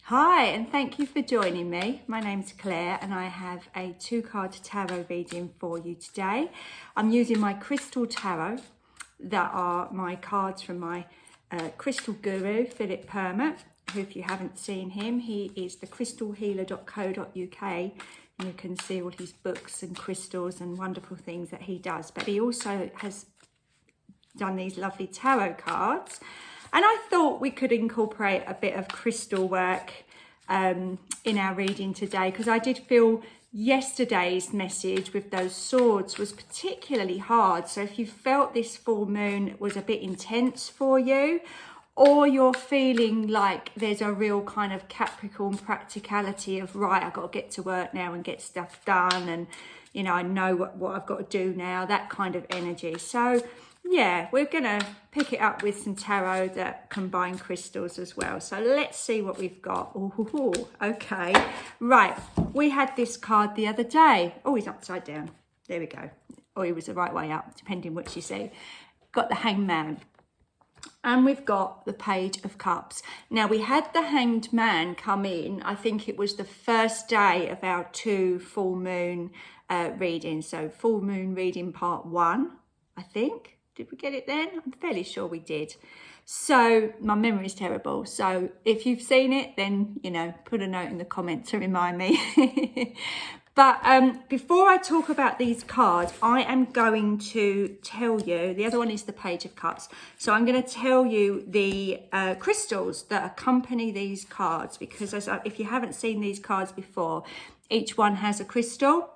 Hi, and thank you for joining me. My name's Claire and I have a 2-card tarot reading for you today. I'm using my crystal tarot that are my cards from my crystal guru, Philip Permut, who, if you haven't seen him, he is the crystalhealer.co.uk, and you can see all his books and crystals and wonderful things that he does. But he also has done these lovely tarot cards. And I thought we could incorporate a bit of crystal work in our reading today, because I did feel yesterday's message with those swords was particularly hard. So if you felt this full moon was a bit intense for you, or you're feeling like there's a real kind of Capricorn practicality of, right, I've got to get to work now and get stuff done, and you know, I know what I've got to do now, that kind of energy. So yeah, we're gonna pick it up with some tarot that combine crystals as well. So let's see what we've got. Ooh, okay, right, we had this card the other day. Oh, he's upside down, there we go, or he was the right way up, depending what you see. Got the Hangman, and we've got the Page of Cups. Now, we had the Hanged Man come in, I think it was the first day of our 2 full moon readings. So full moon reading part 1, I think. Did we get it then? I'm fairly sure we did. So my memory is terrible. So if you've seen it, then, you know, put a note in the comments to remind me. But before I talk about these cards, I am going to tell you, the other one is the Page of Cups. So I'm going to tell you the crystals that accompany these cards, because if you haven't seen these cards before, each one has a crystal.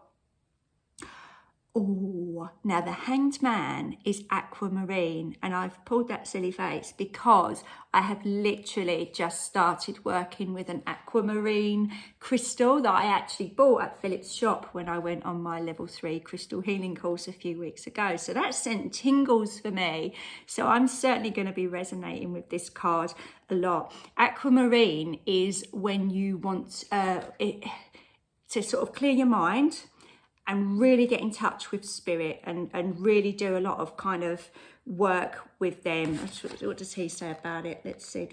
Oh, now the Hanged Man is aquamarine, and I've pulled that silly face because I have literally just started working with an aquamarine crystal that I actually bought at Philip's shop when I went on my level 3 crystal healing course a few weeks ago. So that sent tingles for me. So I'm certainly going to be resonating with this card a lot. Aquamarine is when you want to sort of clear your mind and really get in touch with spirit and really do a lot of kind of work with them. What does he say about it? Let's see.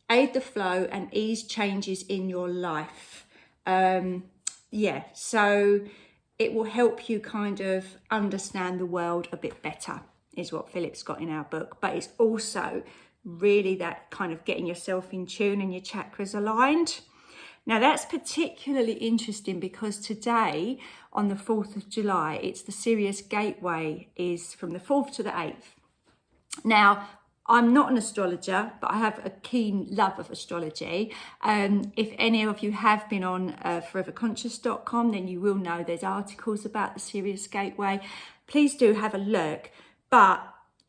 Aid the flow and ease changes in your life. Yeah, so it will help you kind of understand the world a bit better, is what Philip's got in our book. But it's also really that kind of getting yourself in tune and your chakras aligned. Now, that's particularly interesting because today, on the 4th of July, it's the Sirius Gateway, is from the 4th to the 8th. Now, I'm not an astrologer, but I have a keen love of astrology. If any of you have been on foreverconscious.com, then you will know there's articles about the Sirius Gateway. Please do have a look. But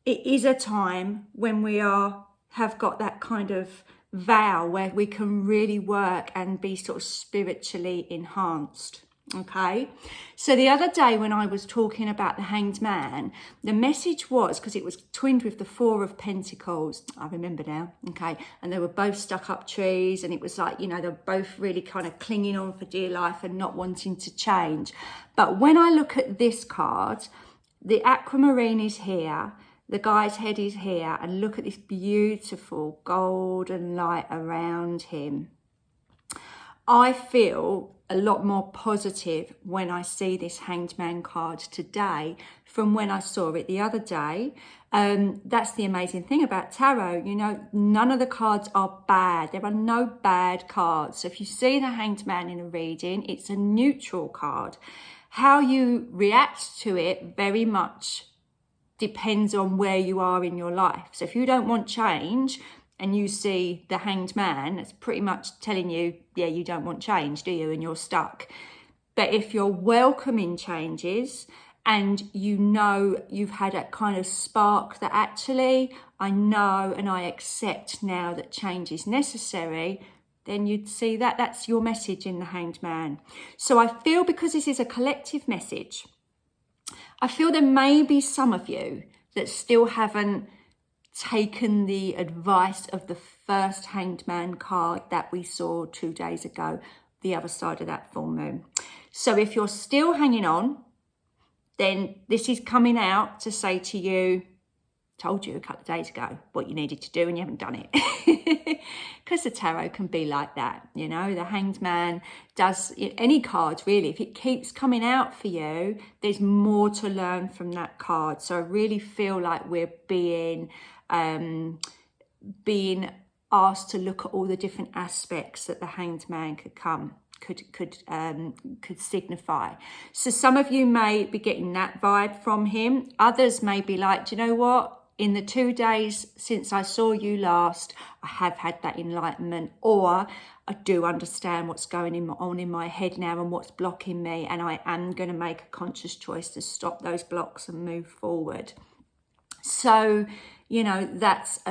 it is a time when we have got that kind of vow where we can really work and be sort of spiritually enhanced. Okay, so the other day when I was talking about the Hanged Man, the message was, because it was twinned with the 4 of Pentacles, I remember now, okay, and they were both stuck up trees, and it was like, you know, they were both really kind of clinging on for dear life and not wanting to change. But when I look at this card, the aquamarine is here, the guy's head is here, and look at this beautiful golden light around him. I feel a lot more positive when I see this Hanged Man card today from when I saw it the other day. That's the amazing thing about tarot. You know, none of the cards are bad. There are no bad cards. So if you see the Hanged Man in a reading, it's a neutral card. How you react to it very much depends on where you are in your life. So if you don't want change and you see the Hanged Man, it's pretty much telling you, yeah, you don't want change, do you? And you're stuck. But if you're welcoming changes and you know you've had that kind of spark that actually, I know and I accept now that change is necessary, then you'd see that that's your message in the Hanged Man. So I feel, because this is a collective message, I feel there may be some of you that still haven't taken the advice of the first Hanged Man card that we saw 2 days ago, the other side of that full moon. So if you're still hanging on, then this is coming out to say to you, told you a couple of days ago what you needed to do and you haven't done it. Because the tarot can be like that, you know. The Hanged Man does, any card really, if it keeps coming out for you, there's more to learn from that card. So I really feel like we're being asked to look at all the different aspects that the Hanged Man could signify. So some of you may be getting that vibe from him. Others may be like, do you know what? In the 2 days since I saw you last, I have had that enlightenment, or I do understand what's going on in my head now and what's blocking me, and I am going to make a conscious choice to stop those blocks and move forward. So, you know, that's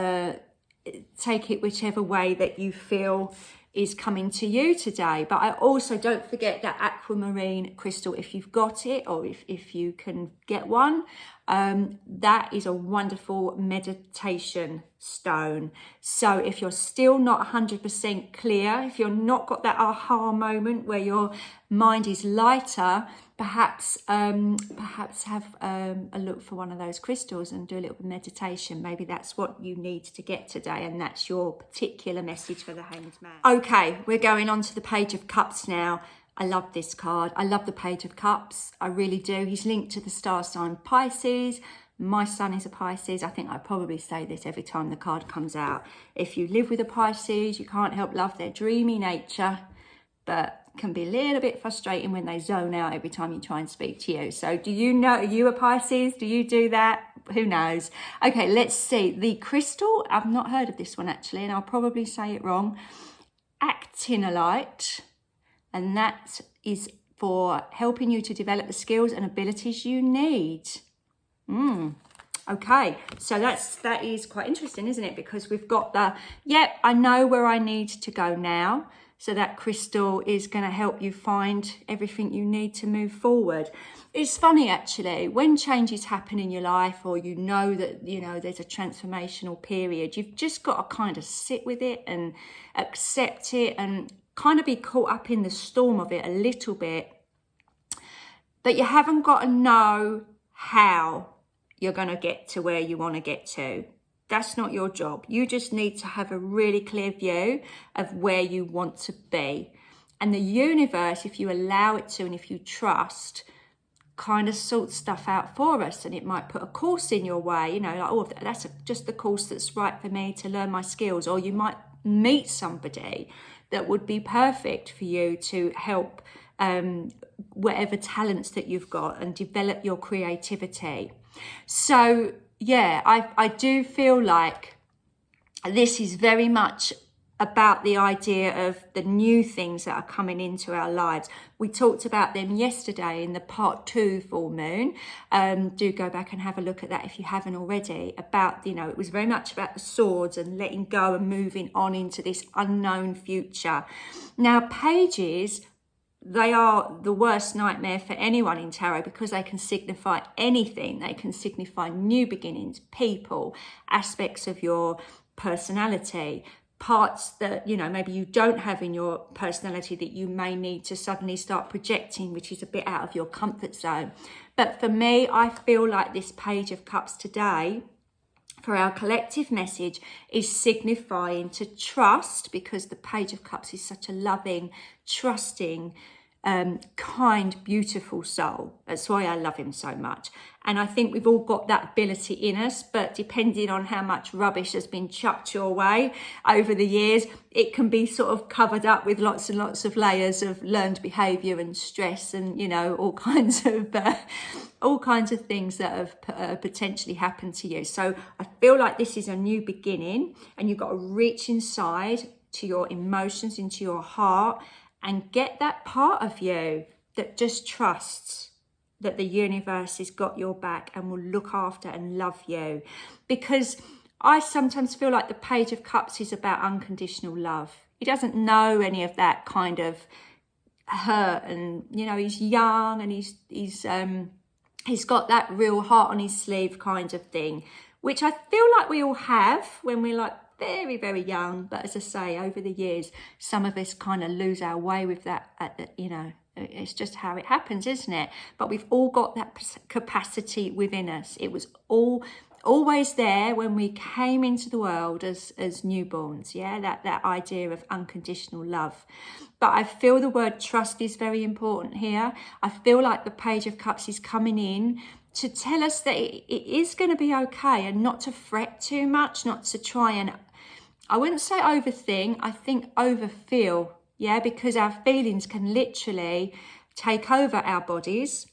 take it whichever way that you feel is coming to you today. But I also, don't forget that aquamarine crystal, if you've got it, or if you can get one, that is a wonderful meditation stone. So if you're still not 100% clear, if you're not got that aha moment where your mind is lighter, perhaps have a look for one of those crystals and do a little bit of meditation. Maybe that's what you need to get today, and that's your particular message for the Hanged Man. Okay, we're going on to the Page of Cups now. I love this card. I love the Page of Cups. I really do. He's linked to the star sign Pisces. My son is a Pisces. I think I probably say this every time the card comes out. If you live with a Pisces, you can't help love their dreamy nature, but can be a little bit frustrating when they zone out every time you try and speak to you. So do you know, are you a Pisces? Do you do that? Who knows? Okay, let's see. The crystal, I've not heard of this one actually, and I'll probably say it wrong. Actinolite. And that is for helping you to develop the skills and abilities you need. Okay, so that is quite interesting, isn't it? Because we've got the, yep, I know where I need to go now. So that crystal is going to help you find everything you need to move forward. It's funny, actually, when changes happen in your life, or you know that, you know, there's a transformational period, you've just got to kind of sit with it and accept it and kind of be caught up in the storm of it a little bit. But you haven't got to know how you're going to get to where you want to get to. That's not your job. You just need to have a really clear view of where you want to be. And the universe, if you allow it to and if you trust, kind of sorts stuff out for us. And it might put a course in your way, you know, like, oh, that's just the course that's right for me to learn my skills. Or you might meet somebody that would be perfect for you to help whatever talents that you've got and develop your creativity. So yeah, I do feel like this is very much about the idea of the new things that are coming into our lives. We talked about them yesterday in the part 2 full moon. Do go back and have a look at that if you haven't already. About, you know, it was very much about the swords and letting go and moving on into this unknown future. Now, pages, they are the worst nightmare for anyone in tarot because they can signify anything. They can signify new beginnings, people, aspects of your personality, parts that, you know, maybe you don't have in your personality that you may need to suddenly start projecting, which is a bit out of your comfort zone. But for me, I feel like this Page of Cups today, for our collective message, is signifying to trust, because the Page of Cups is such a loving, trusting, kind, beautiful soul. That's why I love him so much. And I think we've all got that ability in us, but depending on how much rubbish has been chucked your way over the years, it can be sort of covered up with lots and lots of layers of learned behaviour and stress and, you know, all kinds of things that have potentially happened to you. So I feel like this is a new beginning, and you've got to reach inside to your emotions, into your heart, and get that part of you that just trusts that the universe has got your back and will look after and love you. Because I sometimes feel like the Page of Cups is about unconditional love. He doesn't know any of that kind of hurt, and, you know, he's young and he's got that real heart on his sleeve kind of thing, which I feel like we all have when we're like very, very young. But as I say, over the years, some of us kind of lose our way with that, you know, it's just how it happens, isn't it? But we've all got that capacity within us. It was all always there when we came into the world as newborns, yeah, that idea of unconditional love. But I feel the word trust is very important here. I feel like the Page of Cups is coming in to tell us that it is going to be okay, and not to fret too much, not to try and, I wouldn't say overthink, I think overfeel, yeah, because our feelings can literally take over our bodies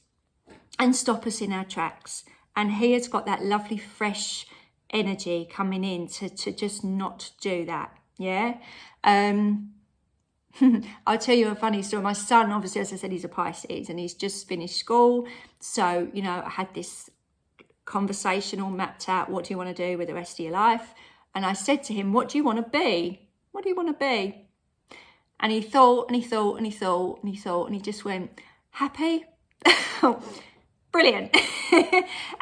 and stop us in our tracks. And he has got that lovely fresh energy coming in to just not do that, yeah. I'll tell you a funny story. My son, obviously, as I said, he's a Pisces and he's just finished school. So, you know, I had this conversation all mapped out. What do you want to do with the rest of your life? And I said to him, what do you want to be? What do you want to be? And he thought and he thought and he thought and he thought and he just went, happy? Brilliant.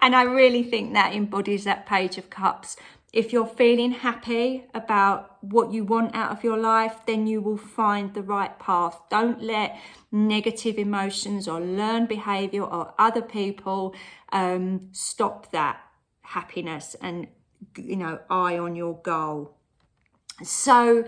And I really think that embodies that Page of Cups. If you're feeling happy about what you want out of your life, then you will find the right path. Don't let negative emotions or learned behavior or other people stop that happiness and, you know, eye on your goal. So,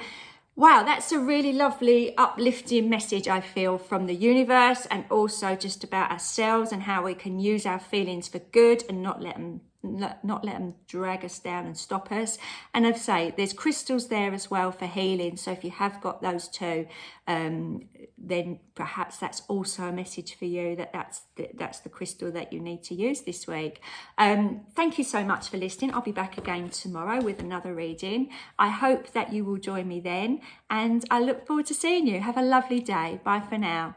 wow, that's a really lovely uplifting message, I feel, from the universe, and also just about ourselves and how we can use our feelings for good and not let them drag us down and stop us. And I'd say there's crystals there as well for healing. So if you have got those too, then perhaps that's also a message for you, that's the crystal that you need to use this week. Thank you so much for listening. I'll be back again tomorrow with another reading. I hope that you will join me then, and I look forward to seeing you. Have a lovely day. Bye for now.